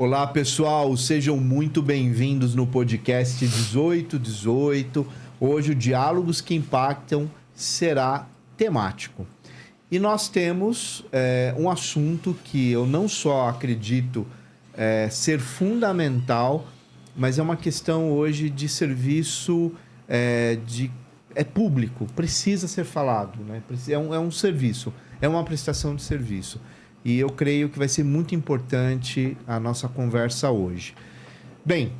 Olá, pessoal, sejam muito bem-vindos no podcast 1818. Hoje o Diálogos que Impactam será temático. E nós temos um assunto que eu não só acredito ser fundamental, mas é uma questão hoje de serviço público, precisa ser falado, né? É um serviço, é uma prestação de serviço. E eu creio que vai ser muito importante a nossa conversa hoje. Bem,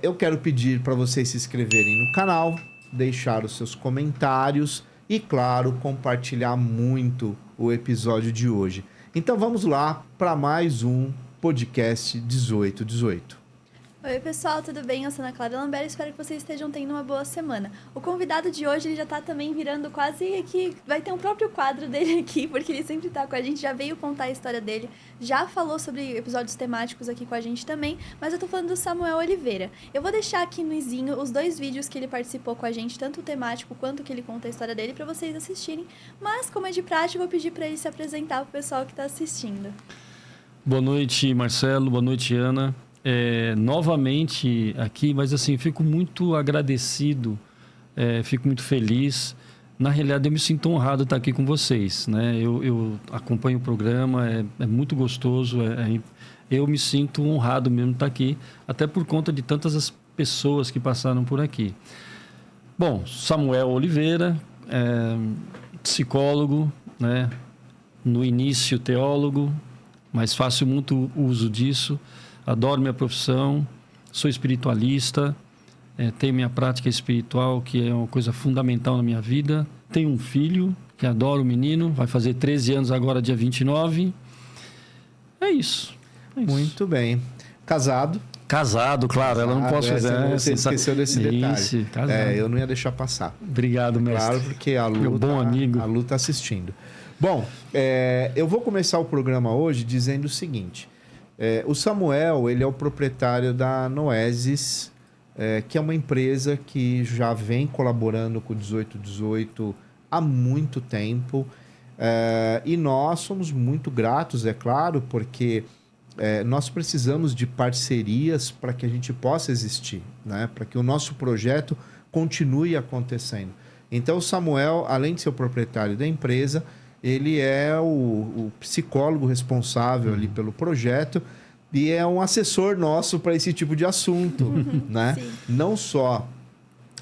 eu quero pedir para vocês se inscreverem no canal, deixar os seus comentários e, claro, compartilhar muito o episódio de hoje. Então vamos lá para mais um podcast 1818. Oi, pessoal, tudo bem? Eu sou Ana Clara Lambert, espero que vocês estejam tendo uma boa semana. O convidado de hoje, ele já tá também virando quase que... Vai ter um próprio quadro dele aqui, porque ele sempre tá com a gente, já veio contar a história dele, já falou sobre episódios temáticos aqui com a gente também, mas eu tô falando do Samuel Oliveira. Eu vou deixar aqui no izinho os 2 vídeos que ele participou com a gente, tanto o temático quanto que ele conta a história dele, pra vocês assistirem. Mas, como é de prática, eu vou pedir pra ele se apresentar pro pessoal que tá assistindo. Boa noite, Marcelo. Boa noite, Ana. Novamente aqui, mas assim, fico muito agradecido, fico muito feliz. Na realidade, eu me sinto honrado de estar aqui com vocês, né? Eu acompanho o programa, é muito gostoso, eu me sinto honrado mesmo de estar aqui, até por conta de tantas as pessoas que passaram por aqui. Bom, Samuel Oliveira, psicólogo, né? No início teólogo, mas faço muito uso disso. Adoro minha profissão, sou espiritualista, tenho minha prática espiritual, que é uma coisa fundamental na minha vida. Tenho um filho, que adoro o menino, vai fazer 13 anos agora, dia 29. É isso. Muito bem. Casado? Casado, claro, ela não posso fazer. Você esqueceu desse detalhe. Casado. Eu não ia deixar passar. Obrigado, mestre. Claro, porque a Lu, meu bom amigo. A Lu está assistindo. Bom, eu vou começar o programa hoje dizendo o seguinte... o Samuel, ele é o proprietário da Noesis, que é uma empresa que já vem colaborando com o 1818 há muito tempo. E nós somos muito gratos, é claro, porque nós precisamos de parcerias para que a gente possa existir, né? Para que o nosso projeto continue acontecendo. Então, o Samuel, além de ser o proprietário da empresa... Ele é o psicólogo responsável ali pelo projeto e é um assessor nosso para esse tipo de assunto, né? Sim. Não só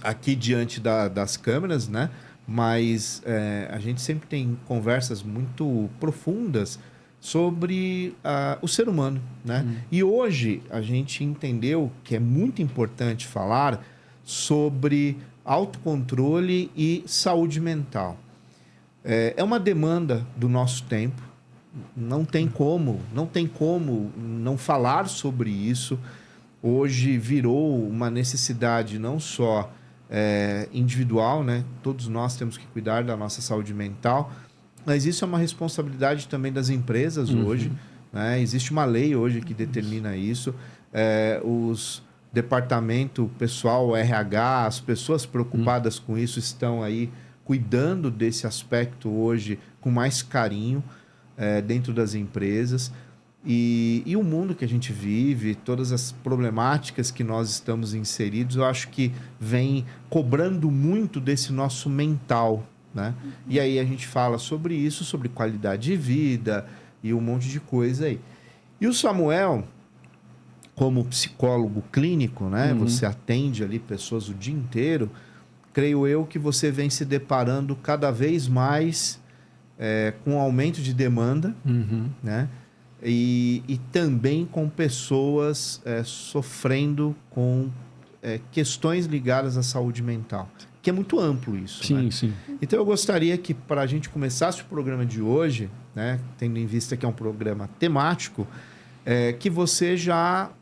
aqui diante das câmeras, né? Mas a gente sempre tem conversas muito profundas sobre o ser humano, né? E hoje a gente entendeu que é muito importante falar sobre autocontrole e saúde mental. É uma demanda do nosso tempo, não tem como não falar sobre isso. Hoje virou uma necessidade não só individual, né? Todos nós temos que cuidar da nossa saúde mental, mas isso é uma responsabilidade também das empresas hoje, né? Existe uma lei hoje que determina isso. Os departamento pessoal, RH, as pessoas preocupadas com isso estão aí cuidando desse aspecto hoje com mais carinho dentro das empresas. E o mundo que a gente vive, todas as problemáticas que nós estamos inseridos, eu acho que vem cobrando muito desse nosso mental, né? E aí a gente fala sobre isso, sobre qualidade de vida e um monte de coisa aí. E o Samuel, como psicólogo clínico, né? Você atende ali pessoas o dia inteiro. Creio eu que você vem se deparando cada vez mais com aumento de demanda, né? E também com pessoas sofrendo com questões ligadas à saúde mental, que é muito amplo isso. Sim, né? sim. Então eu gostaria que, para a gente começasse o programa de hoje, né, tendo em vista que é um programa temático, que você já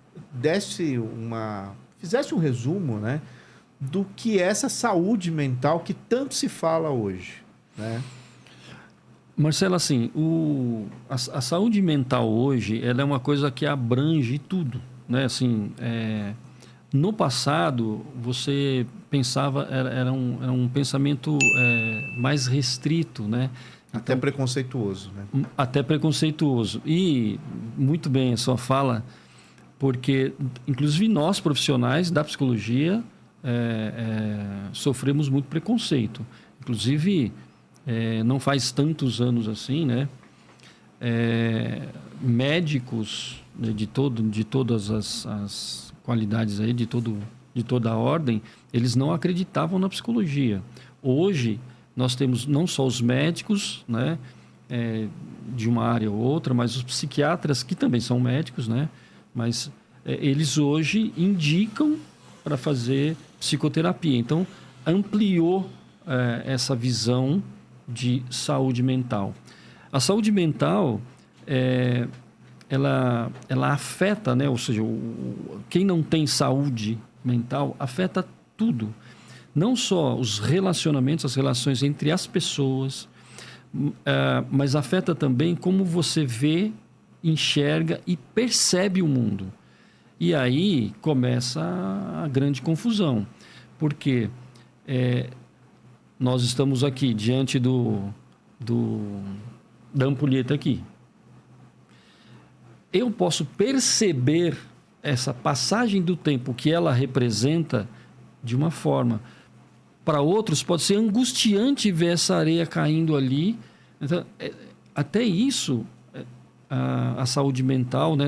fizesse um resumo, né, do que é essa saúde mental que tanto se fala hoje, né? Marcelo, assim, a saúde mental hoje, ela é uma coisa que abrange tudo, né? Assim, no passado, você pensava, era um pensamento mais restrito, né? Até preconceituoso, né? Até preconceituoso. E, muito bem, a sua fala, Porque, inclusive, nós, profissionais da psicologia, sofremos muito preconceito. Inclusive, não faz tantos anos assim, né? Médicos, né, de todas as qualidades aí, de toda a ordem, eles não acreditavam na psicologia. Hoje, nós temos não só os médicos, né, de uma área ou outra, mas os psiquiatras, que também são médicos, né, mas eles hoje indicam para fazer psicoterapia. Então, ampliou essa visão de saúde mental. A saúde mental, ela afeta, né? Ou seja, quem não tem saúde mental afeta tudo. Não só os relacionamentos, as relações entre as pessoas, mas afeta também como você vê, enxerga e percebe o mundo. E aí começa a grande confusão. Porque nós estamos aqui diante da ampulheta aqui. Eu posso perceber essa passagem do tempo que ela representa de uma forma. Para outros pode ser angustiante ver essa areia caindo ali. Então, até isso, a saúde mental, né?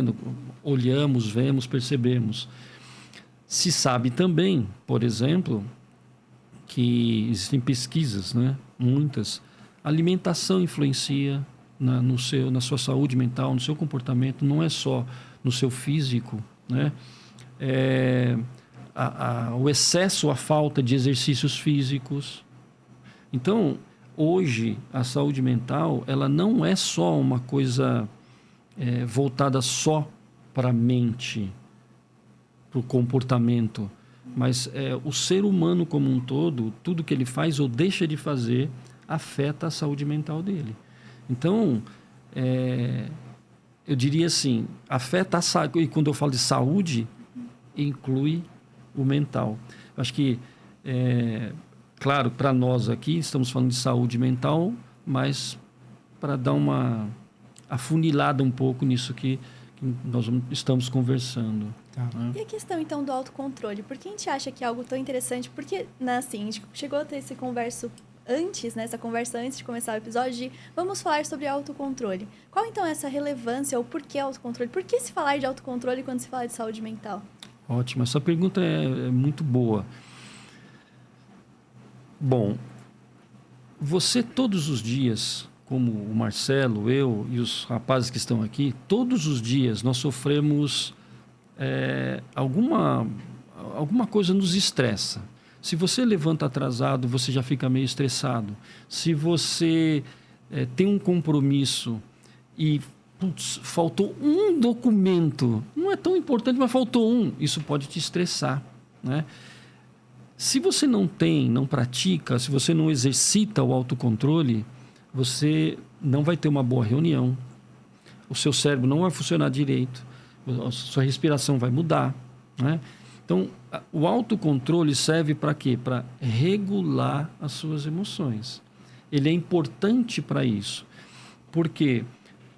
Olhamos, vemos, percebemos. Se sabe também, por exemplo, que existem pesquisas, né? Muitas. A alimentação influencia na sua saúde mental, no seu comportamento, não é só no seu físico, né? O excesso, a falta de exercícios físicos. Então, hoje, a saúde mental, ela não é só uma coisa voltada só para a mente, para o comportamento, mas o ser humano como um todo, tudo que ele faz ou deixa de fazer, afeta a saúde mental dele. Então, eu diria assim, afeta e quando eu falo de saúde, inclui o mental. Acho que, claro, para nós aqui, estamos falando de saúde mental, mas para dar uma afunilada um pouco nisso que nós estamos conversando. Tá. Né? E a questão, então, do autocontrole? Por que a gente acha que é algo tão interessante? Porque, né, assim, a gente chegou a ter essa conversa antes de começar o episódio, de vamos falar sobre autocontrole. Qual, então, é essa relevância ou por que autocontrole? Por que se falar de autocontrole quando se fala de saúde mental? Ótimo, essa pergunta é muito boa. Bom, você todos os dias, como o Marcelo, eu e os rapazes que estão aqui, todos os dias nós sofremos alguma coisa nos estressa. Se você levanta atrasado, você já fica meio estressado. Se você tem um compromisso e faltou um documento, não é tão importante, mas faltou um, isso pode te estressar, né? Se você não pratica, se você não exercita o autocontrole, você não vai ter uma boa reunião, o seu cérebro não vai funcionar direito, a sua respiração vai mudar, né? Então, o autocontrole serve para quê? Para regular as suas emoções. Ele é importante para isso, porque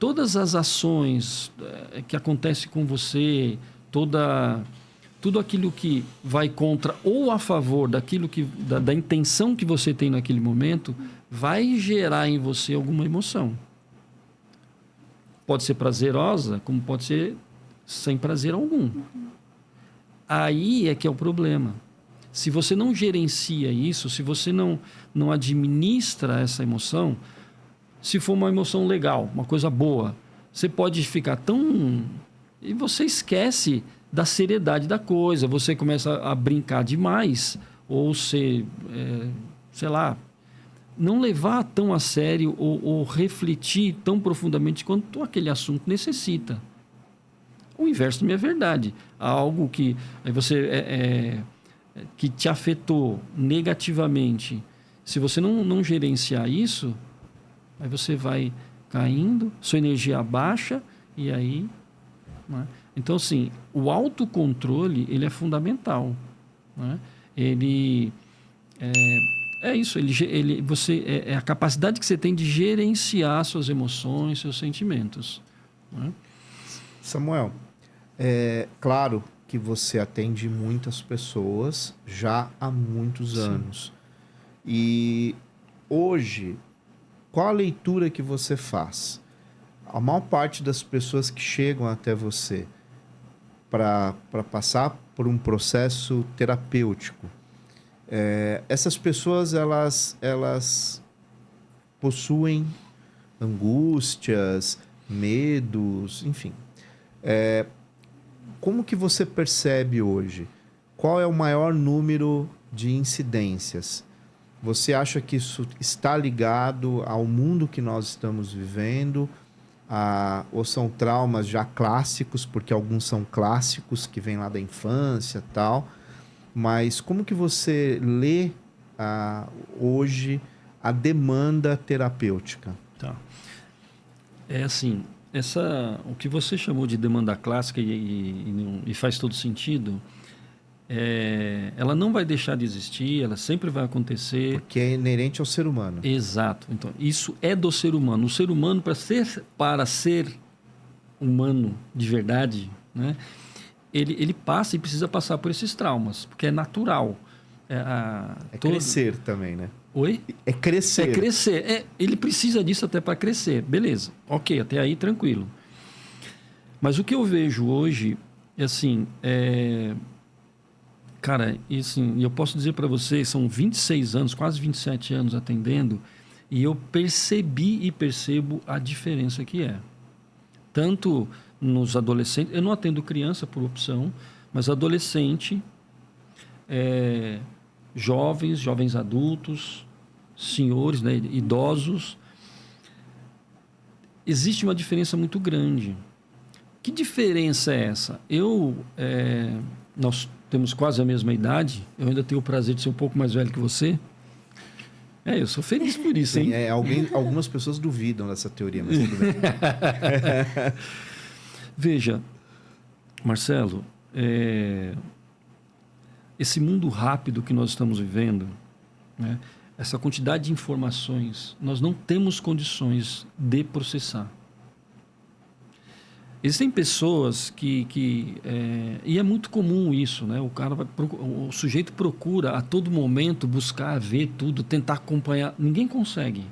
todas as ações que acontecem com você, tudo aquilo que vai contra ou a favor daquilo da intenção que você tem naquele momento, vai gerar em você alguma emoção. Pode ser prazerosa, como pode ser sem prazer algum. Aí é que é o problema. Se você não gerencia isso, se você não administra essa emoção, se for uma emoção legal, uma coisa boa, você pode ficar tão... E você esquece da seriedade da coisa, você começa a brincar demais, ou sei lá, não levar tão a sério ou refletir tão profundamente quanto aquele assunto necessita. O inverso também é verdade. Algo que que te afetou negativamente, se você não gerenciar isso, aí você vai caindo, sua energia baixa e aí... Né? Então, assim, o autocontrole, ele é fundamental. Né? Ele isso, é a capacidade que você tem de gerenciar suas emoções, seus sentimentos. Né? Samuel, É claro que você atende muitas pessoas já há muitos anos. E hoje, qual a leitura que você faz? A maior parte das pessoas que chegam até você para passar por um processo terapêutico, essas pessoas elas possuem angústias, medos, enfim. Como que você percebe hoje? Qual é o maior número de incidências? Você acha que isso está ligado ao mundo que nós estamos vivendo? Ou são traumas já clássicos, porque alguns são clássicos que vêm lá da infância e tal. Mas como que você lê hoje a demanda terapêutica? Tá. É assim, o que você chamou de demanda clássica e faz todo sentido, ela não vai deixar de existir, ela sempre vai acontecer. Porque é inerente ao ser humano. Exato. Então, isso é do ser humano. O ser humano, para ser humano de verdade, né, ele passa e precisa passar por esses traumas, porque é natural. Crescer também, né? Oi? É crescer. É crescer. Ele precisa disso até para crescer. Beleza. Ok, até aí tranquilo. Mas o que eu vejo hoje é assim... Cara, e assim, eu posso dizer para vocês, são 26 anos, quase 27 anos atendendo, e eu percebi e percebo a diferença que é. Tanto nos adolescentes... Eu não atendo criança por opção, mas adolescente, jovens adultos, senhores, né, idosos. Existe uma diferença muito grande. Que diferença é essa? Nós temos quase a mesma idade. Eu ainda tenho o prazer de ser um pouco mais velho que você. Eu sou feliz por isso, hein? Sim, algumas pessoas duvidam dessa teoria, mas tudo bem. Veja, Marcelo, esse mundo rápido que nós estamos vivendo, né, essa quantidade de informações, nós não temos condições de processar. Existem pessoas e é muito comum isso, né? O sujeito procura a todo momento buscar, ver tudo, tentar acompanhar. Ninguém consegue.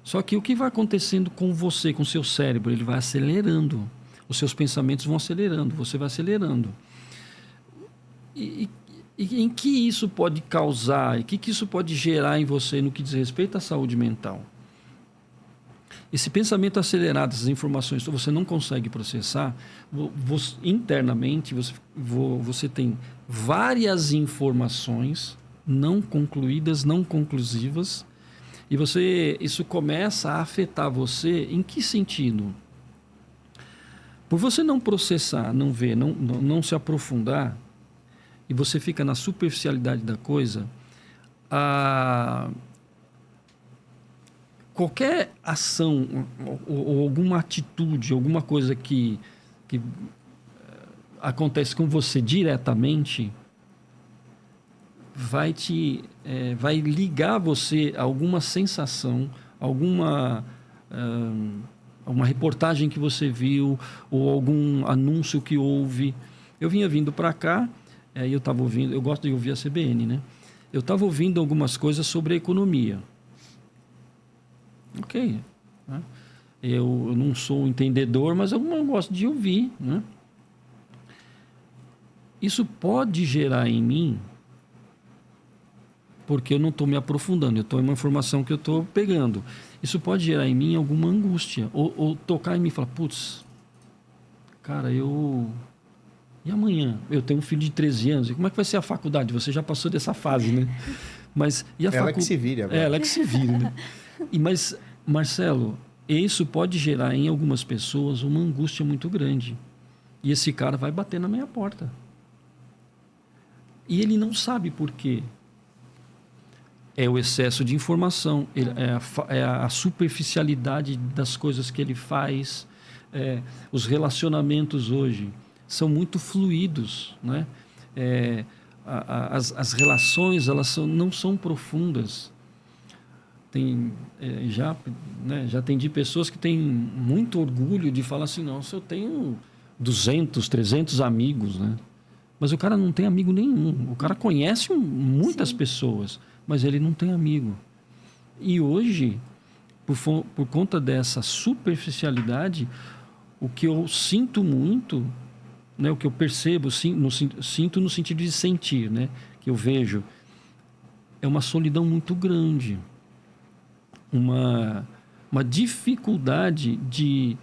Só que o que vai acontecendo com você, com o seu cérebro? Ele vai acelerando. Os seus pensamentos vão acelerando, você vai acelerando. E em que isso pode causar? E o que isso pode gerar em você no que diz respeito à saúde mental? Esse pensamento acelerado, essas informações que você não consegue processar, internamente você tem várias informações não concluídas, não conclusivas, e isso começa a afetar você em que sentido? Por você não processar, não ver, não se aprofundar, e você fica na superficialidade da coisa, qualquer ação ou alguma atitude, alguma coisa que acontece com você diretamente, vai ligar você a alguma sensação, uma reportagem que você viu ou algum anúncio que houve. Eu vinha vindo para cá, eu estava ouvindo, eu gosto de ouvir a CBN, né? Eu estava ouvindo algumas coisas sobre a economia. Ok. Né? Eu não sou um entendedor, mas eu gosto de ouvir. Né? Isso pode gerar em mim, porque eu não estou me aprofundando, é uma informação que eu estou pegando. Isso pode gerar em mim alguma angústia, ou tocar em mim e falar, putz, cara, e amanhã? Eu tenho um filho de 13 anos, e como é que vai ser a faculdade? Você já passou dessa fase, né? Mas, e a ela que se vire agora. Ela que se vire, né? Mas, Marcelo, isso pode gerar em algumas pessoas uma angústia muito grande. E esse cara vai bater na minha porta. E ele não sabe por quê. É o excesso de informação, é a superficialidade das coisas que ele faz. Os relacionamentos hoje são muito fluidos, né? As relações não são profundas. Já atendi pessoas que têm muito orgulho de falar assim, nossa, eu tenho 200, 300 amigos, né? Mas o cara não tem amigo nenhum. O cara conhece muitas pessoas, mas ele não tem amigo. E hoje, por conta dessa superficialidade, o que eu sinto muito, né, o que eu percebo, sinto no sentido de sentir, né, que eu vejo, é uma solidão muito grande. Uma dificuldade de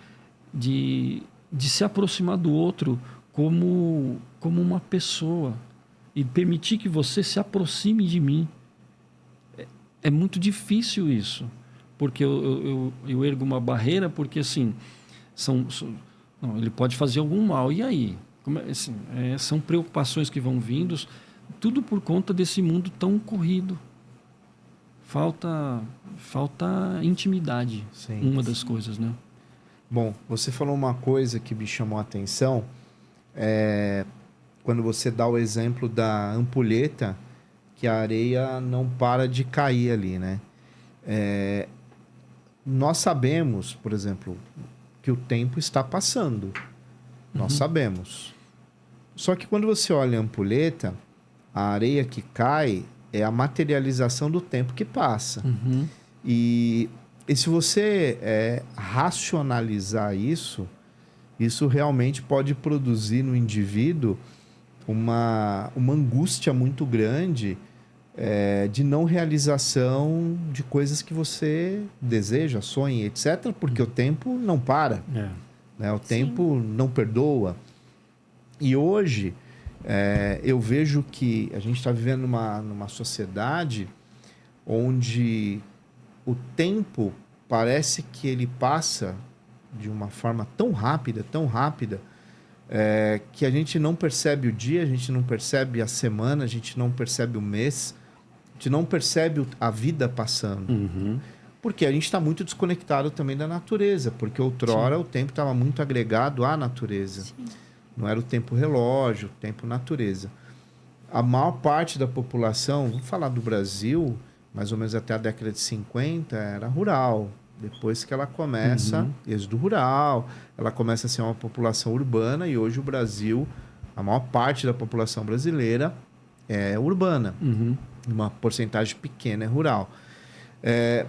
se aproximar do outro como uma pessoa e permitir que você se aproxime de mim. É muito difícil isso, porque eu ergo uma barreira, porque assim, não, ele pode fazer algum mal, e aí? Assim, são preocupações que vão vindo, tudo por conta desse mundo tão corrido. Falta intimidade, Sim. uma das coisas, né? Bom, você falou uma coisa que me chamou a atenção, quando você dá o exemplo da ampulheta, que a areia não para de cair ali, né? Nós sabemos, por exemplo, que o tempo está passando. Nós sabemos. Só que quando você olha a ampulheta, a areia que cai é a materialização do tempo que passa. Uhum. E se você racionalizar isso realmente pode produzir no indivíduo uma angústia muito grande de não realização de coisas que você deseja, sonha, etc., porque o tempo não para. Né? O tempo não perdoa. E hoje, eu vejo que a gente está vivendo numa sociedade onde o tempo parece que ele passa de uma forma tão rápida, que a gente não percebe o dia, a gente não percebe a semana, a gente não percebe o mês, a gente não percebe a vida passando. Uhum. Porque a gente está muito desconectado também da natureza, porque outrora o tempo estava muito agregado à natureza. Sim. Não era o tempo relógio, o tempo natureza. A maior parte da população, vamos falar do Brasil, mais ou menos até a década de 50, era rural. Depois que ela começa, êxodo rural, ela começa a ser uma população urbana, e hoje o Brasil, a maior parte da população brasileira é urbana. Uhum. Uma porcentagem pequena é rural.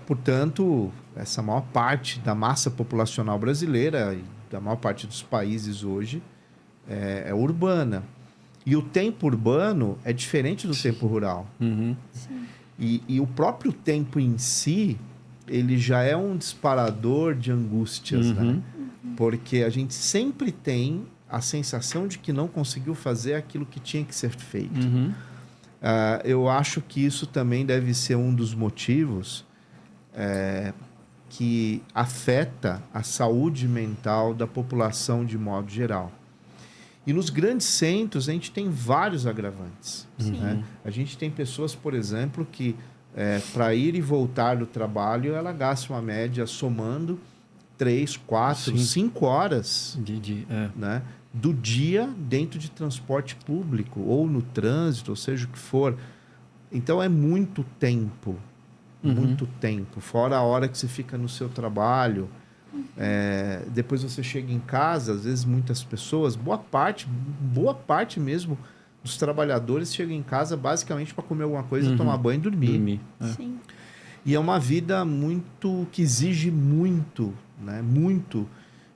Portanto, essa maior parte da massa populacional brasileira e da maior parte dos países hoje é urbana. E o tempo urbano é diferente do tempo rural. Uhum. Sim. E o próprio tempo em si, ele já é um disparador de angústias, né? Porque a gente sempre tem a sensação de que não conseguiu fazer aquilo que tinha que ser feito. Uhum. Eu acho que isso também deve ser um dos motivos que afeta a saúde mental da população de modo geral. E nos grandes centros, a gente tem vários agravantes. Né? A gente tem pessoas, por exemplo, que para ir e voltar do trabalho, ela gasta uma média somando 3, 4, 5 horas né, do dia dentro de transporte público, ou no trânsito, ou seja o que for. Então, é muito tempo. Muito tempo. Fora a hora que você fica no seu trabalho. Depois você chega em casa, às vezes muitas pessoas, boa parte mesmo dos trabalhadores chegam em casa basicamente para comer alguma coisa, tomar banho e dormir. Sim. E é uma vida que exige muito, né? Muito.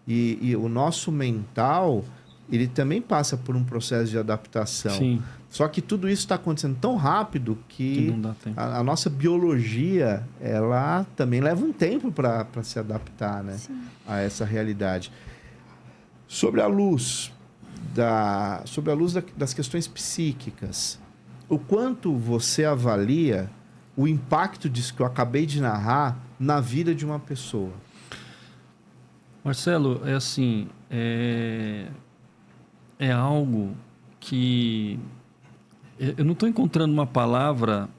E o nosso mental, ele também passa por um processo de adaptação. Sim. Só que tudo isso está acontecendo tão rápido que não dá tempo. a nossa biologia, ela também leva um tempo para se adaptar, né? A essa realidade. Sobre a luz das questões psíquicas, o quanto você avalia o impacto disso que eu acabei de narrar na vida de uma pessoa? Marcelo, é assim, é algo que eu não estou encontrando uma palavra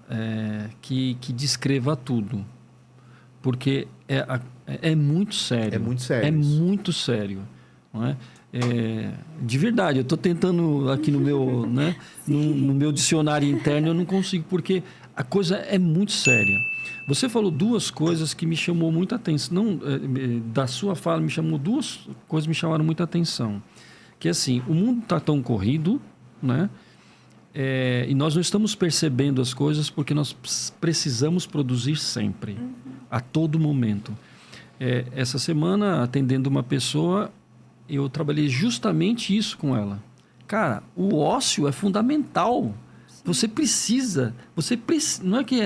que descreva tudo, porque é muito sério. É muito sério. É muito sério, não é? De verdade, eu estou tentando aqui no meu, né, no meu dicionário interno, eu não consigo, porque a coisa é muito séria. Você falou duas coisas que me chamou muita atenção. Da sua fala, duas coisas me chamaram muita atenção. que assim, o mundo está tão corrido, né? E nós não estamos percebendo as coisas porque nós precisamos produzir sempre, a todo momento. Essa semana, atendendo uma pessoa, eu trabalhei justamente isso com ela. Cara, o ócio é fundamental. Você precisa. Não é que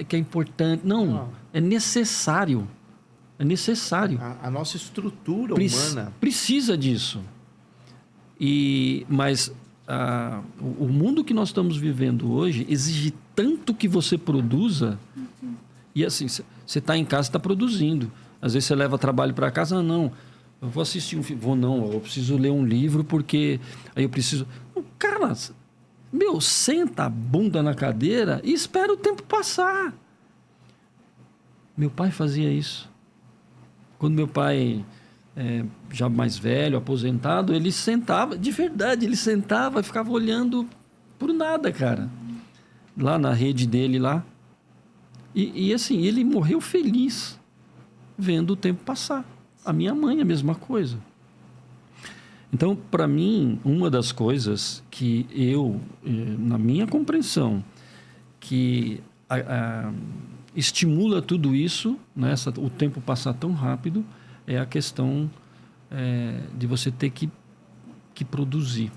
que é importante, não. É necessário. É necessário. A nossa estrutura humana precisa disso. Mas o mundo que nós estamos vivendo hoje exige tanto que você produza. E assim, você está em casa, está produzindo. Às vezes você leva trabalho para casa, não. Eu vou assistir um filme. Eu preciso ler um livro porque aí eu preciso... Cara, senta a bunda na cadeira e espera o tempo passar. Meu pai fazia isso. Quando meu pai, já mais velho, aposentado, ele sentava, de verdade, ele sentava e ficava olhando por nada, cara. Lá na rede dele, lá. E assim, ele morreu feliz vendo o tempo passar. A minha mãe, a mesma coisa. Então, para mim, uma das coisas que na minha compreensão, que estimula tudo isso, né, o tempo passar tão rápido, é a questão de você ter que produzir.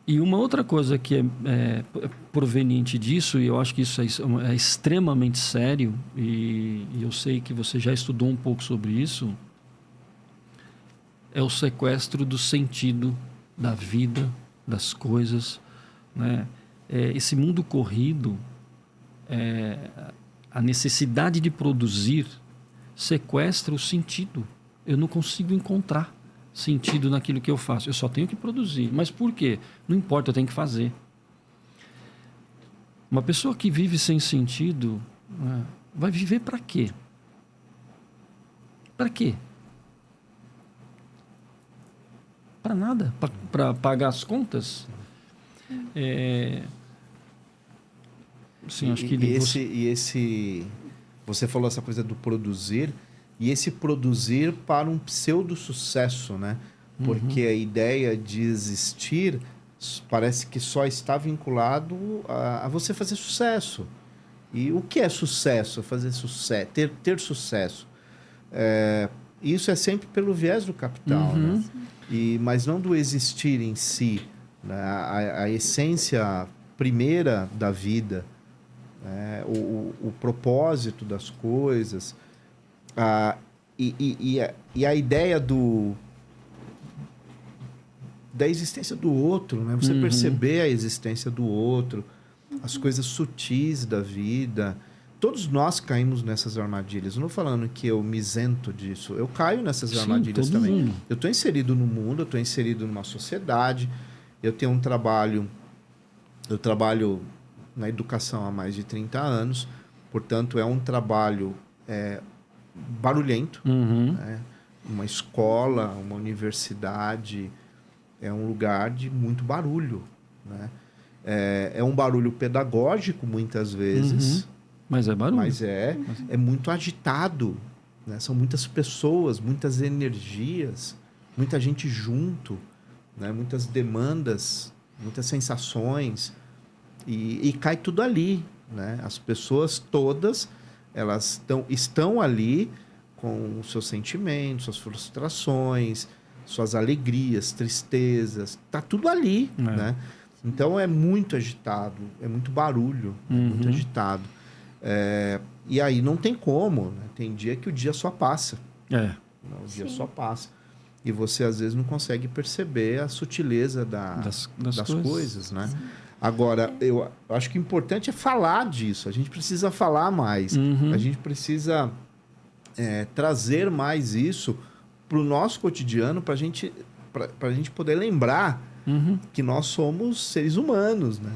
E uma outra coisa que é proveniente disso, e eu acho que isso é extremamente sério, e eu sei que você já estudou um pouco sobre isso, é o sequestro do sentido da vida, das coisas, né? Esse mundo corrido, a necessidade de produzir sequestra o sentido. Eu não consigo encontrar sentido naquilo que eu faço. Eu só tenho que produzir. Mas por quê? Não importa, eu tenho que fazer. Uma pessoa que vive sem sentido, vai viver para quê? Para quê? Para nada. Para pagar as contas? Sim, acho que você falou essa coisa do produzir, e esse produzir para um pseudo-sucesso, né? Porque a ideia de existir parece que só está vinculado a você fazer sucesso. E o que é sucesso? Fazer sucesso, ter sucesso. Isso é sempre pelo viés do capital, né? Mas não do existir em si, né? A essência primeira da vida, né? O propósito das coisas, e a ideia da existência do outro, né? Você perceber a existência do outro, as coisas sutis da vida. Todos nós caímos nessas armadilhas. Eu não estou falando que eu me isento disso. Eu caio nessas armadilhas também. Mundo. Eu estou inserido no mundo, eu estou inserido numa sociedade. Eu tenho um trabalho... Eu trabalho na educação há mais de 30 anos. Portanto, é um trabalho barulhento. Né? Uma escola, uma universidade... É um lugar de muito barulho. Né? É um barulho pedagógico, muitas vezes... Mas é barulho. Mas é muito agitado, né? São muitas pessoas, muitas energias, muita gente junto, né? Muitas demandas, muitas sensações, e cai tudo ali, né? As pessoas todas, elas estão ali com os seus sentimentos, suas frustrações, suas alegrias, tristezas, tá tudo ali, né? Então é muito agitado, é muito barulho, muito agitado. E aí não tem como, né? Tem dia que o dia só passa. O dia só passa. E você, às vezes, não consegue perceber a sutileza das coisas, né? Agora, eu acho que o importante é falar disso. A gente precisa falar mais. A gente precisa trazer mais isso para o nosso cotidiano, para a gente poder lembrar que nós somos seres humanos, né?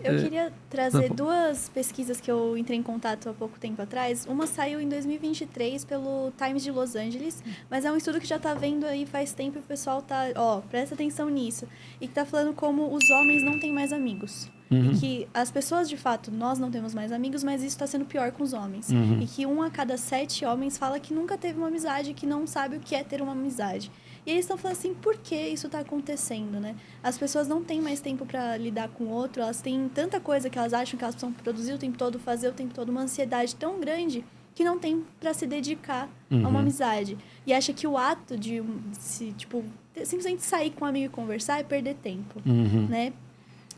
Eu queria trazer duas pesquisas que eu entrei em contato há pouco tempo atrás. Uma saiu em 2023 pelo Times de Los Angeles, mas é um estudo que já está vendo aí faz tempo e o pessoal tá... presta atenção nisso. E que está falando como os homens não têm mais amigos. Uhum. E que as pessoas, de fato, nós não temos mais amigos, mas isso está sendo pior com os homens. Uhum. E que 1 a cada 7 homens fala que nunca teve uma amizade, que não sabe o que é ter uma amizade. E eles estão falando assim, por que isso está acontecendo, né? As pessoas não têm mais tempo para lidar com o outro, elas têm tanta coisa que elas acham que elas precisam produzir o tempo todo, fazer o tempo todo, uma ansiedade tão grande que não tem para se dedicar a uma amizade. E acha que o ato de se, tipo, simplesmente sair com um amigo e conversar é perder tempo, né?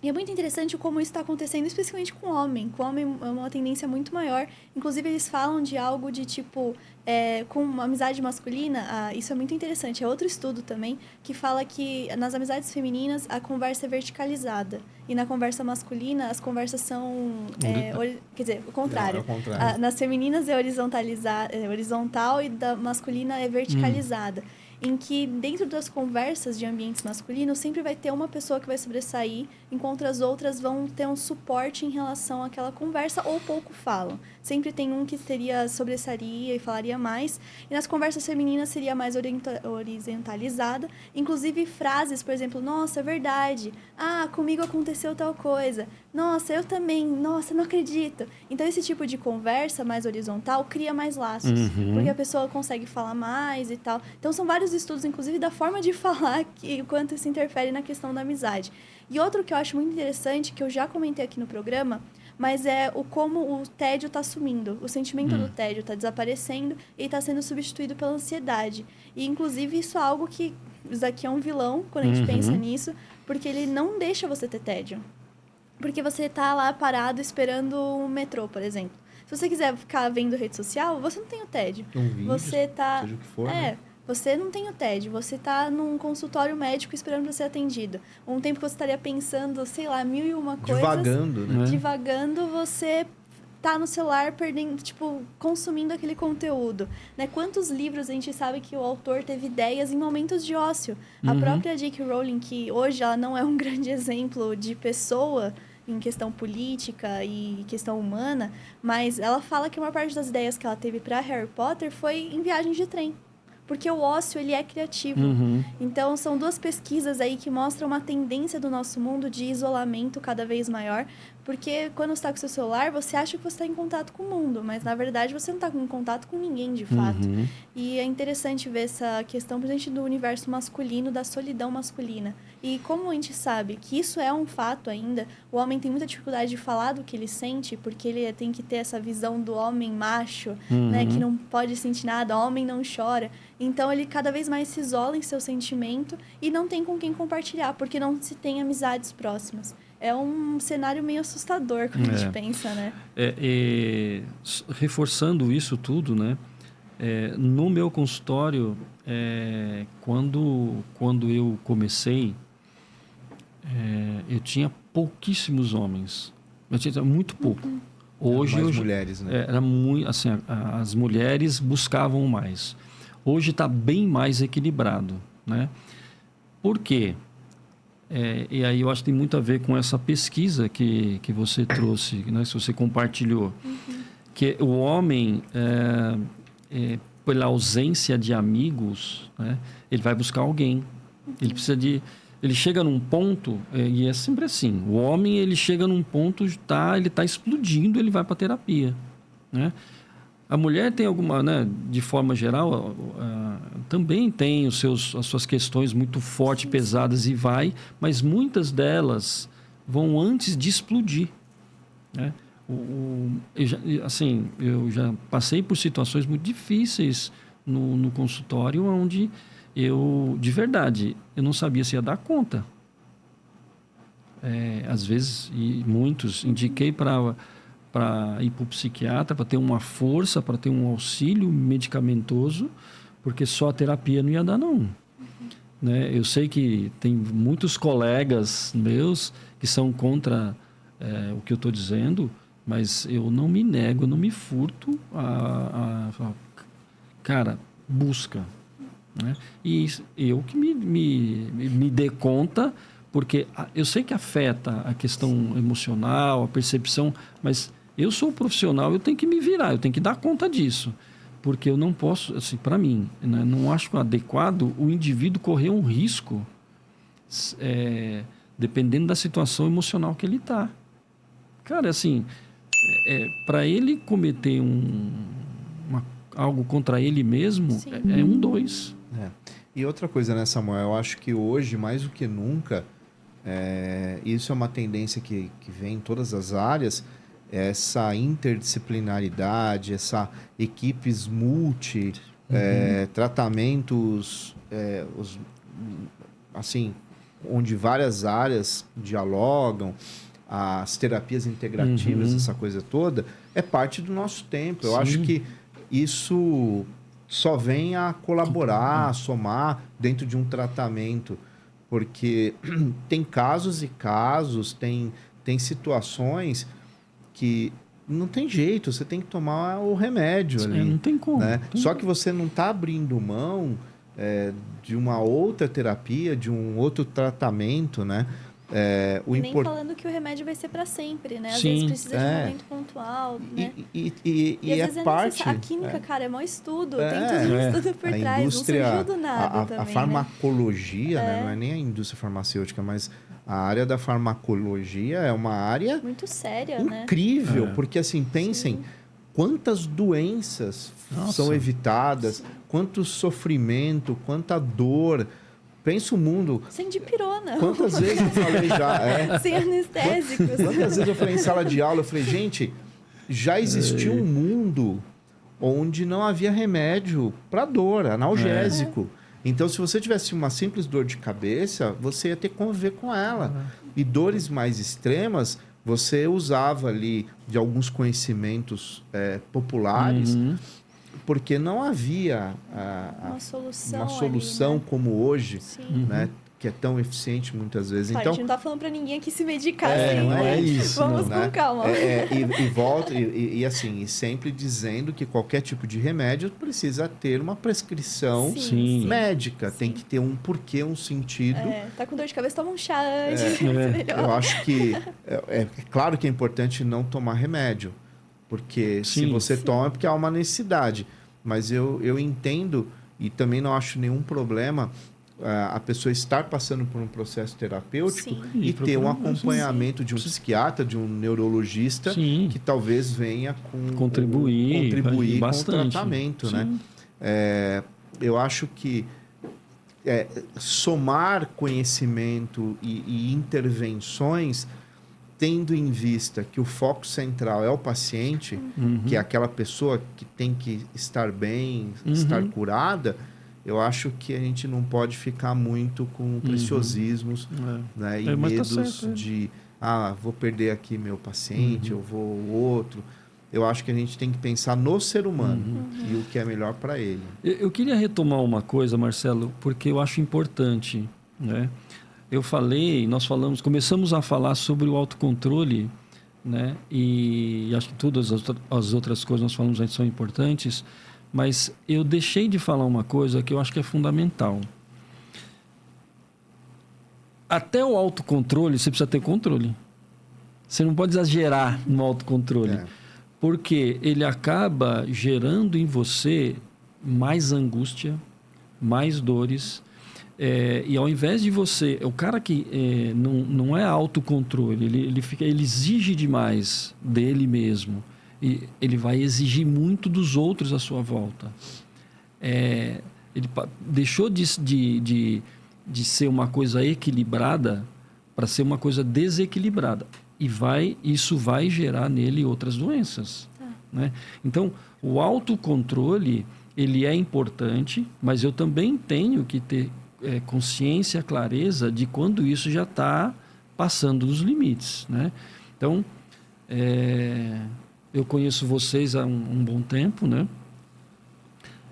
E é muito interessante como isso está acontecendo, especialmente com o homem. Com o homem é uma tendência muito maior. Inclusive, eles falam de algo de tipo... com uma amizade masculina, isso é muito interessante. É outro estudo também, que fala que nas amizades femininas, a conversa é verticalizada. E na conversa masculina, as conversas são... quer dizer, o contrário. Não, é o contrário. Nas femininas é horizontal e da masculina é verticalizada. Em que dentro das conversas de ambientes masculinos sempre vai ter uma pessoa que vai sobressair, enquanto as outras vão ter um suporte em relação àquela conversa ou pouco falam. Sempre tem um que sobressaria e falaria mais. E nas conversas femininas seria mais horizontalizada. Inclusive frases, por exemplo, nossa, é verdade. Ah, comigo aconteceu tal coisa. Nossa, eu também. Nossa, não acredito. Então, esse tipo de conversa mais horizontal cria mais laços. Porque a pessoa consegue falar mais e tal. Então, são vários estudos, inclusive, da forma de falar e o quanto isso interfere na questão da amizade. E outro que eu acho muito interessante, que eu já comentei aqui no programa, mas é como o tédio está sumindo. O sentimento do tédio está desaparecendo e está sendo substituído pela ansiedade. E, inclusive, isso é algo que... Isso daqui é um vilão, quando a gente pensa nisso, porque ele não deixa você ter tédio. Porque você está lá parado esperando o metrô, por exemplo. Se você quiser ficar vendo rede social, você não tem o tédio. Um vídeo, você tá... seja o que for, né? Você não tem o tédio, você está num consultório médico esperando para ser atendido. Um tempo que você estaria pensando, sei lá, 1001 coisas. Divagando, né? Divagando, você tá no celular perdendo, tipo, consumindo aquele conteúdo, né? Quantos livros a gente sabe que o autor teve ideias em momentos de ócio? A própria J.K. Rowling, que hoje ela não é um grande exemplo de pessoa em questão política e questão humana, mas ela fala que uma parte das ideias que ela teve para Harry Potter foi em viagens de trem. Porque o ócio, ele é criativo. Então, são 2 pesquisas aí que mostram uma tendência do nosso mundo de isolamento cada vez maior. Porque quando você está com o seu celular, você acha que você está em contato com o mundo. Mas, na verdade, você não está em contato com ninguém, de fato. E é interessante ver essa questão, principalmente do universo masculino, da solidão masculina. E como a gente sabe que isso é um fato ainda, o homem tem muita dificuldade de falar do que ele sente, porque ele tem que ter essa visão do homem macho, né, que não pode sentir nada, homem não chora. Então, ele cada vez mais se isola em seu sentimento e não tem com quem compartilhar, porque não se tem amizades próximas. É um cenário meio assustador quando a gente pensa, né? Reforçando isso tudo, né? No meu consultório, quando eu comecei, eu tinha pouquíssimos homens. Eu tinha muito pouco. Hoje, mais mulheres, né? Era muito, assim, as mulheres buscavam mais. Hoje está bem mais equilibrado, né? Por quê? E aí eu acho que tem muito a ver com essa pesquisa que você trouxe, né? Que você compartilhou. Que o homem, pela ausência de amigos, né? Ele vai buscar alguém. Ele precisa de... Ele chega num ponto, e é sempre assim, o homem ele chega num ponto, ele está explodindo, ele vai para terapia, né? A mulher tem alguma, né, de forma geral, também tem as suas questões muito fortes, pesadas e mas muitas delas vão antes de explodir, né? Eu já passei por situações muito difíceis no consultório, onde de verdade, eu não sabia se ia dar conta. Às vezes, e muitos, indiquei para ir para o psiquiatra, para ter uma força, para ter um auxílio medicamentoso, porque só a terapia não ia dar, não. Né? Eu sei que tem muitos colegas meus que são contra o que eu estou dizendo, mas eu não me nego, eu não me furto a cara, busca. Né? E eu que me dê conta, porque eu sei que afeta a questão emocional, a percepção, mas eu sou profissional, eu tenho que me virar, eu tenho que dar conta disso. Porque eu não posso, assim, para mim, né, não acho adequado o indivíduo correr um risco dependendo da situação emocional que ele está. Cara, assim, para ele cometer algo contra ele mesmo, é 2. E outra coisa, né, Samuel? Eu acho que hoje, mais do que nunca, isso é uma tendência que vem em todas as áreas, essa interdisciplinaridade, essa equipes tratamentos, assim, onde várias áreas dialogam, as terapias integrativas, essa coisa toda, é parte do nosso tempo. Eu acho que isso só vem a colaborar, a somar dentro de um tratamento, porque tem casos e casos, tem situações que não tem jeito, você tem que tomar o remédio ali. Não tem como. Né? Só que você não está abrindo mão de uma outra terapia, de um outro tratamento, né? Nem falando que o remédio vai ser para sempre, né? Às vezes precisa de um momento pontual, né? E às vezes parte... A química, cara, é maior estudo, tem todo um estudo por trás, indústria, não surgiu do nada também, a farmacologia, né? Não é nem a indústria farmacêutica, mas a área da farmacologia é uma área... muito séria, incrível, porque assim, pensem quantas doenças são evitadas, quanto sofrimento, quanta dor... Pensa o mundo... Sem dipirona. Quantas vezes eu falei já... Sem anestésicos. Quantas vezes eu falei em sala de aula, eu falei, gente, já existiu um mundo onde não havia remédio para dor, analgésico. Então, se você tivesse uma simples dor de cabeça, você ia ter que conviver com ela. E dores mais extremas, você usava ali de alguns conhecimentos populares... porque não havia uma solução ali, né? Como hoje, né? Que é tão eficiente muitas vezes. Claro, então, a gente não está falando para ninguém aqui se medicar não é isso. Vamos com calma. E assim, e sempre dizendo que qualquer tipo de remédio precisa ter uma prescrição médica. Tem que ter um porquê, um sentido. Tá com dor de cabeça, toma um chá antes. Eu acho que é claro que é importante não tomar remédio. Porque se você toma é porque há uma necessidade. Mas eu entendo e também não acho nenhum problema a pessoa estar passando por um processo terapêutico e ter um acompanhamento de um psiquiatra, de um neurologista que talvez venha contribuir bastante, com o tratamento. Né? Eu acho que somar conhecimento e intervenções tendo em vista que o foco central é o paciente, que é aquela pessoa que tem que estar bem, estar curada, eu acho que a gente não pode ficar muito com preciosismos né, e medos de vou perder aqui meu paciente, eu vou outro. Eu acho que a gente tem que pensar no ser humano e o que é melhor para ele. Eu queria retomar uma coisa, Marcelo, porque eu acho importante, né? Começamos a falar sobre o autocontrole, né? E acho que todas as outras coisas nós falamos aí são importantes, mas eu deixei de falar uma coisa que eu acho que é fundamental. Até o autocontrole, você precisa ter controle. Você não pode exagerar no autocontrole, porque ele acaba gerando em você mais angústia, mais dores. E ao invés de você... O cara que não é autocontrole, ele exige demais dele mesmo. E ele vai exigir muito dos outros à sua volta. Ele deixou de ser uma coisa equilibrada para ser uma coisa desequilibrada. E isso vai gerar nele outras doenças. Né? Então, o autocontrole, ele é importante, mas eu também tenho que ter consciência, clareza de quando isso já está passando dos limites, né? Então, eu conheço vocês há um bom tempo, né?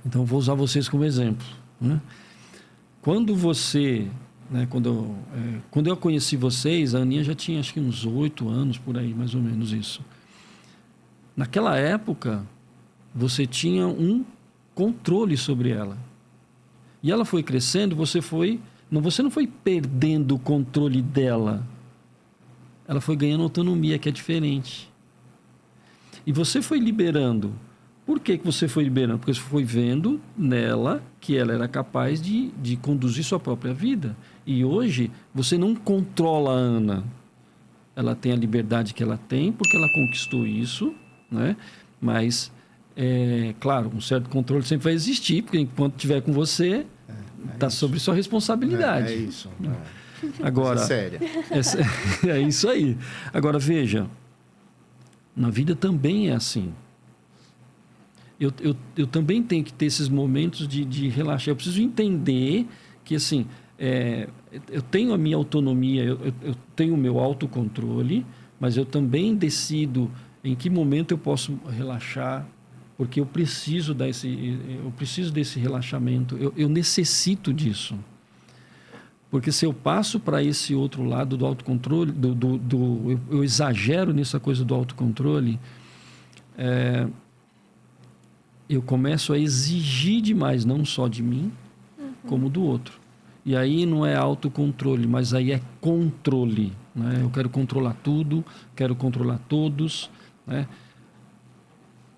Então, vou usar vocês como exemplo, né? Quando eu conheci vocês, a Aninha já tinha acho que uns 8 anos, por aí, mais ou menos isso. Naquela época, você tinha um controle sobre ela. E ela foi crescendo, você não foi perdendo o controle dela. Ela foi ganhando autonomia, que é diferente. E você foi liberando Por que você foi liberando? Porque você foi vendo nela que ela era capaz de conduzir sua própria vida. E hoje, você não controla a Ana. Ela tem a liberdade que ela tem, porque ela conquistou isso, né? Mas, claro, um certo controle sempre vai existir, porque enquanto estiver com você, está sobre sua responsabilidade. É isso. Agora, Isso é séria. É isso aí. Agora, veja, na vida também é assim. Eu também tenho que ter esses momentos de relaxar. Eu preciso entender que, assim, eu tenho a minha autonomia, eu tenho o meu autocontrole, mas eu também decido em que momento eu posso relaxar, porque eu preciso desse relaxamento, eu necessito disso. Porque se eu passo para esse outro lado do autocontrole, eu exagero nessa coisa do autocontrole, eu começo a exigir demais, não só de mim, como do outro. E aí não é autocontrole, mas aí é controle. Né? Eu quero controlar tudo, quero controlar todos. Né?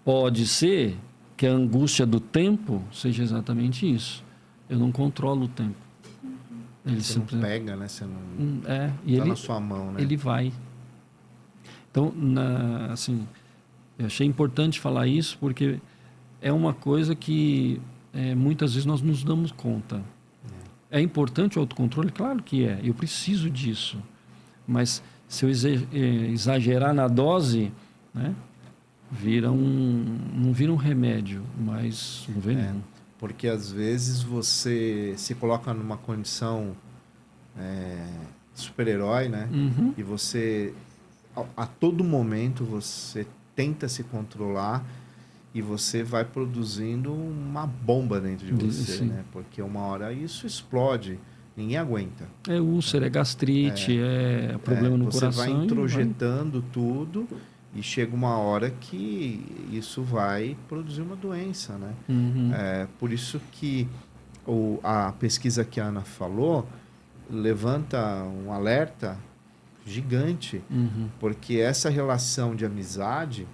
Pode ser que a angústia do tempo seja exatamente isso. Eu não controlo o tempo. Ele Você não pega, né? Você não tá na sua mão, né? Ele vai. Então, assim, eu achei importante falar isso porque é uma coisa que muitas vezes nós nos damos conta. É importante o autocontrole? Claro que é. Eu preciso disso. Mas se eu exagerar na dose, né, não vira um remédio, mas um veneno. Porque às vezes você se coloca numa condição super-herói, né? Uhum. E você, a todo momento, você tenta se controlar e você vai produzindo uma bomba dentro de você, né? Porque uma hora isso explode, ninguém aguenta. É úlcera, é gastrite, é problema no coração. Você vai introjetando tudo e chega uma hora que isso vai produzir uma doença, né? Uhum. Por isso que a pesquisa que a Ana falou levanta um alerta gigante, porque essa relação de amizade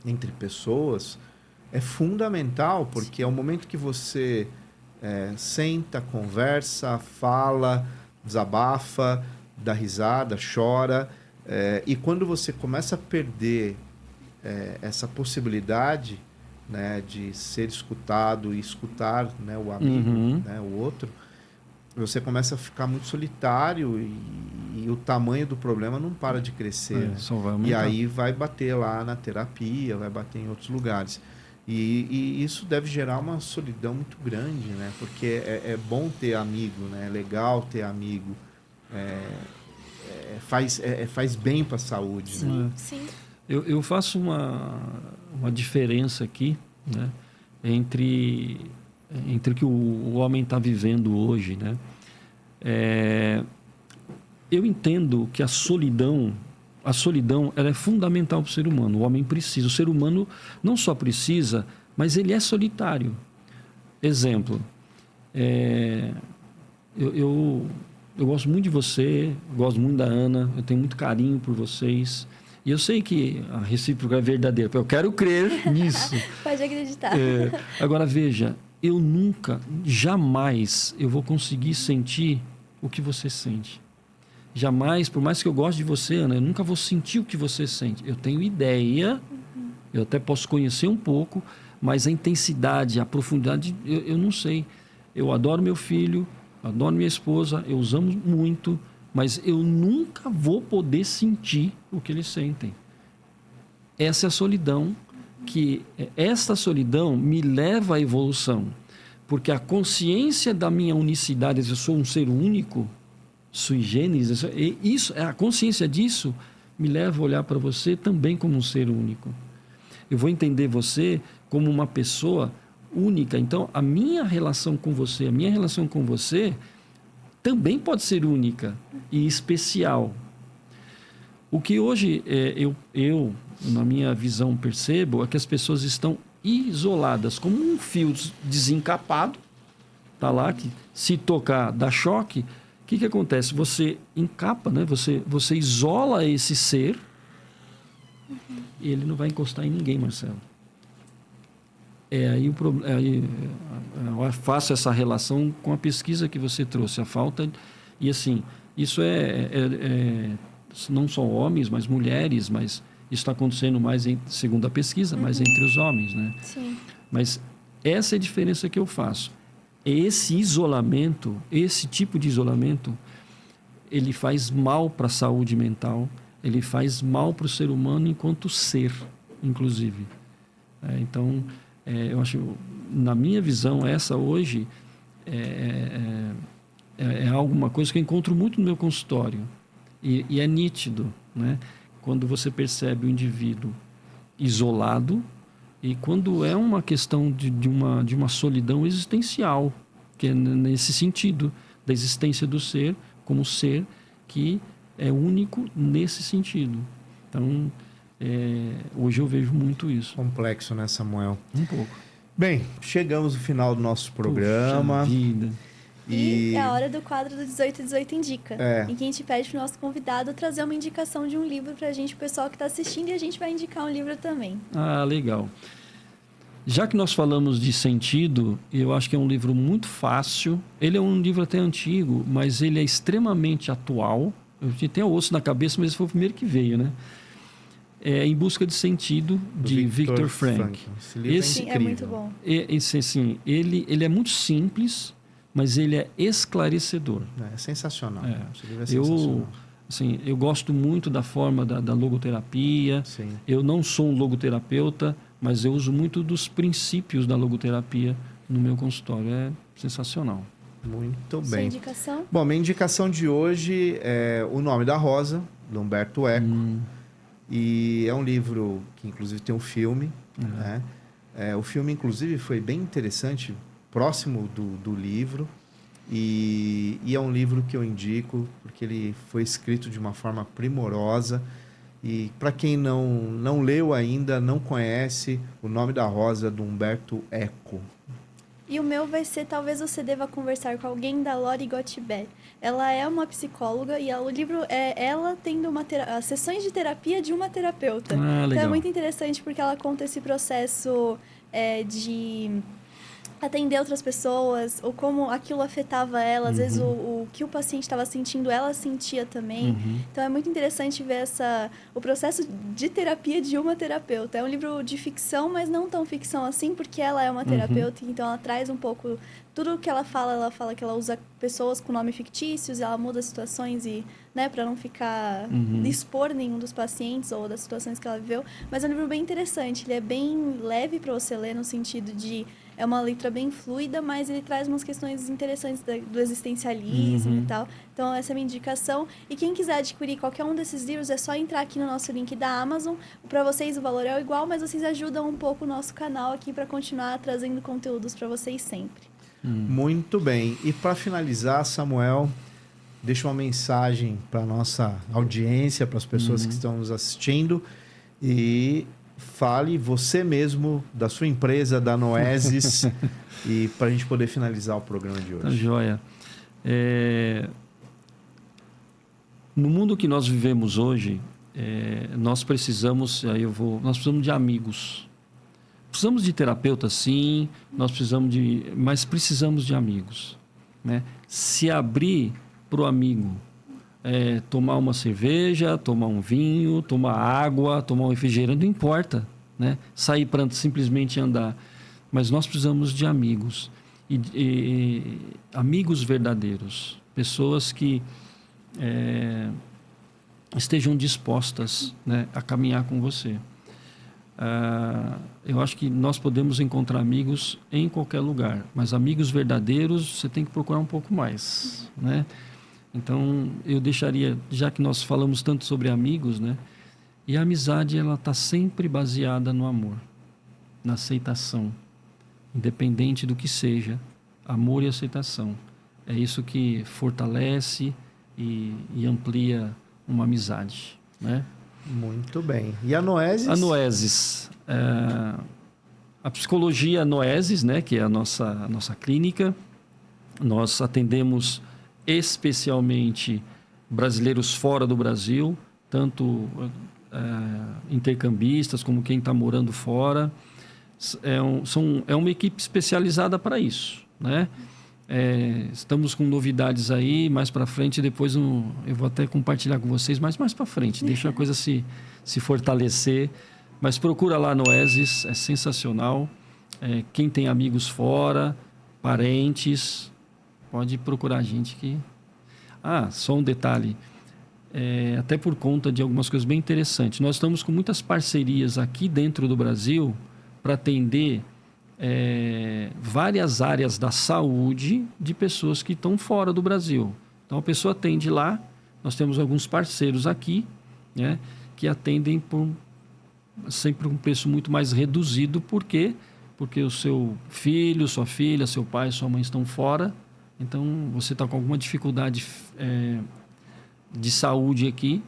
entre pessoas é fundamental, porque é o momento que você senta, conversa, fala, desabafa, dá risada, chora, e quando você começa a perder essa possibilidade, né, de ser escutado e escutar, né, o amigo, né, o outro, você começa a ficar muito solitário e o tamanho do problema não para de crescer. Né? Só vai aumentar. E aí vai bater lá na terapia, vai bater em outros lugares. E isso deve gerar uma solidão muito grande, né? Porque é bom ter amigo, né? É legal ter amigo. Faz bem para a saúde. Sim, né? sim. Eu faço uma diferença aqui, né, entre o que o homem está vivendo hoje, né? Eu entendo que a solidão ela é fundamental para o ser humano. O homem precisa. O ser humano não só precisa, mas ele é solitário. Exemplo, eu gosto muito de você, gosto muito da Ana, eu tenho muito carinho por vocês. E eu sei que a recíproca é verdadeira. Eu quero crer nisso. Pode acreditar. Agora, veja, eu nunca, jamais, eu vou conseguir sentir o que você sente. Jamais, por mais que eu goste de você, Ana, eu nunca vou sentir o que você sente. Eu tenho ideia, eu até posso conhecer um pouco, mas a intensidade, a profundidade, eu não sei. Eu adoro meu filho, adoro minha esposa, eu os amo muito, mas eu nunca vou poder sentir o que eles sentem. Essa é a solidão, essa solidão me leva à evolução, porque a consciência da minha unicidade, eu sou um ser único, sui generis, a consciência disso me leva a olhar para você também como um ser único. Eu vou entender você como uma pessoa única. Então, a minha relação com você também pode ser única e especial. O que hoje eu, na minha visão, percebo é que as pessoas estão isoladas, como um fio desencapado, tá lá, que se tocar dá choque. O que acontece? Você encapa, né? Você isola esse ser e ele não vai encostar em ninguém, Marcelo. Aí eu faço essa relação com a pesquisa que você trouxe, a falta... E assim, isso não só homens, mas mulheres, mas isso está acontecendo mais, segundo a pesquisa, mais entre os homens, né? Sim. Mas essa é a diferença que eu faço. Esse isolamento, esse tipo de isolamento, ele faz mal para a saúde mental, ele faz mal para o ser humano enquanto ser, inclusive. Então, eu acho, na minha visão, essa hoje é alguma coisa que eu encontro muito no meu consultório. E é nítido, né? Quando você percebe o indivíduo isolado e quando é uma questão de uma solidão existencial, que é nesse sentido, da existência do ser como ser que é único nesse sentido. Então, hoje eu vejo muito isso. Complexo, né, Samuel? Um pouco. Bem, chegamos ao final do nosso programa. Puxa vida. E é a hora do quadro do 1818 Indica, É. em que a gente pede para o nosso convidado trazer uma indicação de um livro para a gente, o pessoal que está assistindo, e a gente vai indicar um livro também. Ah, legal. Já que nós falamos de sentido, eu acho que é um livro muito fácil. Ele é um livro até antigo, mas ele é extremamente atual. Eu tinha até osso na cabeça, mas esse foi o primeiro que veio, né? Em Busca de Sentido, de Viktor Frankl. Esse livro Sim, é incrível. é muito bom. Assim, ele é muito simples, mas ele é esclarecedor. É sensacional. É. Esse livro é sensacional. Eu gosto muito da forma da logoterapia. Sim. Eu não sou um logoterapeuta, mas eu uso muito dos princípios da logoterapia no meu consultório. É sensacional. Muito Sua bem. indicação? Bom, minha indicação de hoje é O Nome da Rosa, do Humberto Eco. E é um livro que, inclusive, tem um filme. Né? O filme, inclusive, foi bem interessante, próximo do livro. E é um livro que eu indico, porque ele foi escrito de uma forma primorosa. E para quem não leu ainda, não conhece, O Nome da Rosa, do Humberto Eco. E o meu vai ser Talvez Você Deva Conversar com Alguém, da Lori Gottlieb. Ela é uma psicóloga e o livro é ela tendo as sessões de terapia de uma terapeuta. Ah, legal. Então é muito interessante porque ela conta esse processo de atender outras pessoas, ou como aquilo afetava ela. Às vezes o que o paciente estava sentindo, ela sentia também. Então é muito interessante ver o processo de terapia de uma terapeuta. É um livro de ficção, mas não tão ficção assim, porque ela é uma terapeuta, então ela traz um pouco... Tudo que ela fala que ela usa pessoas com nomes fictícios, ela muda situações e, né, para não ficar expor nenhum dos pacientes ou das situações que ela viveu. Mas é um livro bem interessante, ele é bem leve para você ler, no sentido de... É uma letra bem fluida, mas ele traz umas questões interessantes do existencialismo e tal. Então, essa é a minha indicação. E quem quiser adquirir qualquer um desses livros, é só entrar aqui no nosso link da Amazon. Para vocês, o valor é igual, mas vocês ajudam um pouco o nosso canal aqui para continuar trazendo conteúdos para vocês sempre. Muito bem. E para finalizar, Samuel, deixa uma mensagem para a nossa audiência, para as pessoas que estão nos assistindo. E fale você mesmo da sua empresa, da Noesis, e para a gente poder finalizar o programa de hoje. Tá joia. No mundo que nós vivemos hoje, nós precisamos de amigos. Precisamos de terapeuta, sim, mas precisamos de amigos, né? Se abrir para o amigo, tomar uma cerveja, tomar um vinho, tomar água, tomar um refrigerante, não importa, né? Sair para simplesmente andar. Mas nós precisamos de amigos, e amigos verdadeiros, pessoas que estejam dispostas, né, a caminhar com você. Eu acho que nós podemos encontrar amigos em qualquer lugar, mas amigos verdadeiros você tem que procurar um pouco mais, né? Então eu deixaria, já que nós falamos tanto sobre amigos, né? E a amizade, ela está sempre baseada no amor, na aceitação, independente do que seja, amor e aceitação. É isso que fortalece e amplia uma amizade, né? Muito bem. E a Noesis? A Noesis. A psicologia Noesis, né, que é a nossa clínica. Nós atendemos especialmente brasileiros fora do Brasil, tanto intercambistas como quem está morando fora. é uma equipe especializada para isso, né? Estamos com novidades aí, mais para frente, depois eu vou até compartilhar com vocês, mais para frente, deixa a coisa se fortalecer. Mas procura lá no ESES, é sensacional. Quem tem amigos fora, parentes, pode procurar a gente que... só um detalhe, até por conta de algumas coisas bem interessantes. Nós estamos com muitas parcerias aqui dentro do Brasil para atender várias áreas da saúde de pessoas que estão fora do Brasil. Então, a pessoa atende lá, nós temos alguns parceiros aqui, né, que atendem sempre um preço muito mais reduzido. Por quê? Porque o seu filho, sua filha, seu pai, sua mãe estão fora. Então, você está com alguma dificuldade de saúde aqui,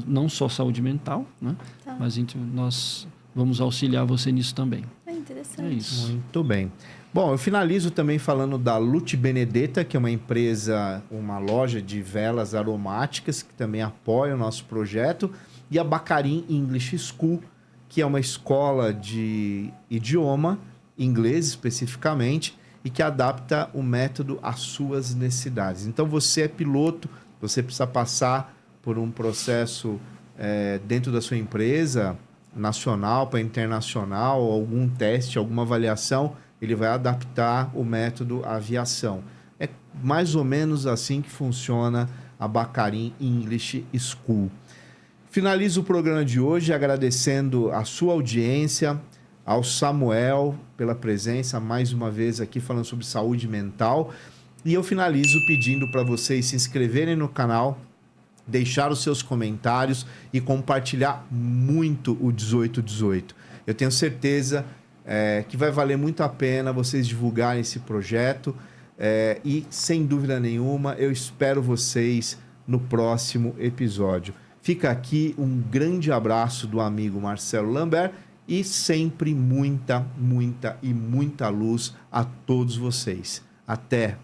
não só saúde mental, né? Tá. Mas nós vamos auxiliar você nisso também. Interessante. É isso. Muito bem. Bom, eu finalizo também falando da Lute Benedetta, que é uma empresa, uma loja de velas aromáticas, que também apoia o nosso projeto, e a Bacarim English School, que é uma escola de idioma, inglês especificamente, e que adapta o método às suas necessidades. Então, você é piloto, você precisa passar por um processo dentro da sua empresa, nacional para internacional, algum teste, alguma avaliação, ele vai adaptar o método à aviação. É mais ou menos assim que funciona a Bacarim English School. Finalizo o programa de hoje agradecendo a sua audiência, ao Samuel pela presença mais uma vez aqui falando sobre saúde mental. E eu finalizo pedindo para vocês se inscreverem no canal, deixar os seus comentários e compartilhar muito o 1818. Eu tenho certeza que vai valer muito a pena vocês divulgarem esse projeto e, sem dúvida nenhuma, eu espero vocês no próximo episódio. Fica aqui um grande abraço do amigo Marcelo Lambert e sempre muita, muita e muita luz a todos vocês. Até!